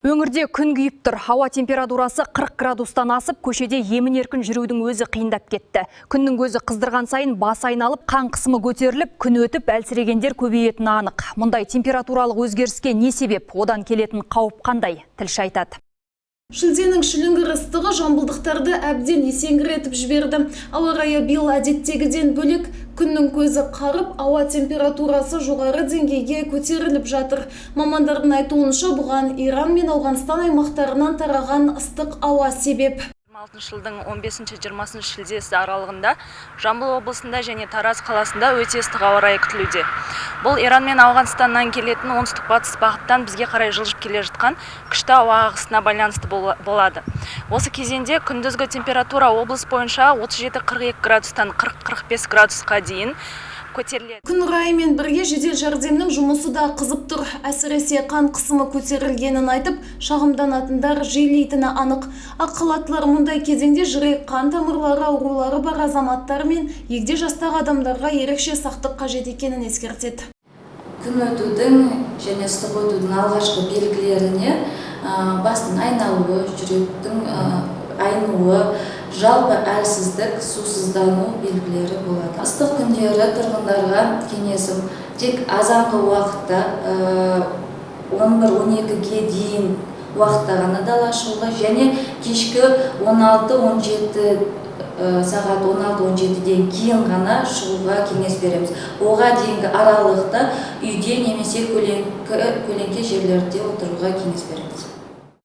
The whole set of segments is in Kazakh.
Өңірде күн күйіп тұр. Ауа температурасы 40 градустан асып, көшеде емін-еркін жүрудің өзі қиындап кетті. Күннің көзі қыздырған сайын бас айналып, қан қысымы көтеріліп, күн өтіп әлсірегендер көбейетіні анық. Мұндай температуралық өзгеріске не себеп? Одан келетін қауіп қандай? Тілші айтады. Шілденің шіліңгір ыстығы жамбылдықтарды әбден есеңгіретіп жіберді. Ауа райы биыл әдеттегіден бөлек, күннің көзі қарып, ауа температурасы жоғары деңгейге көтеріліп жатыр. Мамандардың айтуынша бұған Иран мен Ауғанстан аймақтарынан тараған ыстық ауа себеп. 2026 жылдың 15-20 шілдесі аралығында Жамбыл облысында және Тараз қаласында өте ыстық ауа райы күтілуде. Бұл Иран мен Ауғанстаннан келетін оңтүстік-батыс бағыттан бізге қарай жылжып келе жатқан күшті ауа ағысына байланысты болады. Осы кезеңде күндізгі температура облыс бойынша 37-42 градустан 40-45 градусқа дейін көтеріледі. Күн райымен бірге жедел жәрдемнің жұмысы да қызып тұр. Әсіресе қан қысымы көтерілгенін айтып, шағымданатындар жиілейтіні анық. Ақ халаттылар мұндай кезеңде жүрек, қан тамырлары аурулары бар азаматтар мен егде жастағы адамдарға ерекше сақтық қажет екенін ескертеді. Күн өтудің және ыстық өтудің алғашқы белгілеріне бастың айналуы, жүректің айнуы, жалпы әлсіздік, сусыздану белгілері болады. Ыстық күндері тұрғындарға кеңесім тек азанғы уақытта 11-12-ге дейін уақытта ғана дала шығуға және кешкі 16-17 сағат 16-17-ден кейін ғана шығуға кеңес береміз. Оға дейінгі аралықта үйде немесе көлеңке жерлерде отыруға кеңес береміз.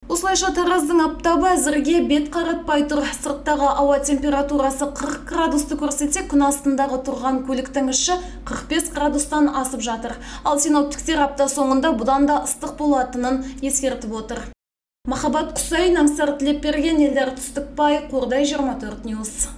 Осылайша Тараздың аптабы әзірге бет қаратпай тұр. Сырттағы ауа температурасы 40 градусты көрсетсе, күн астындағы тұрған көліктің іші 45 градустан асып жатыр. Ал синоптиктер апта соңында бұдан да ыстық болатынын ескертіп отыр. Махаббат Құсайын, Аңсар Тілепберген, Елдар Түстікбай, Қордай 24 Ньюс.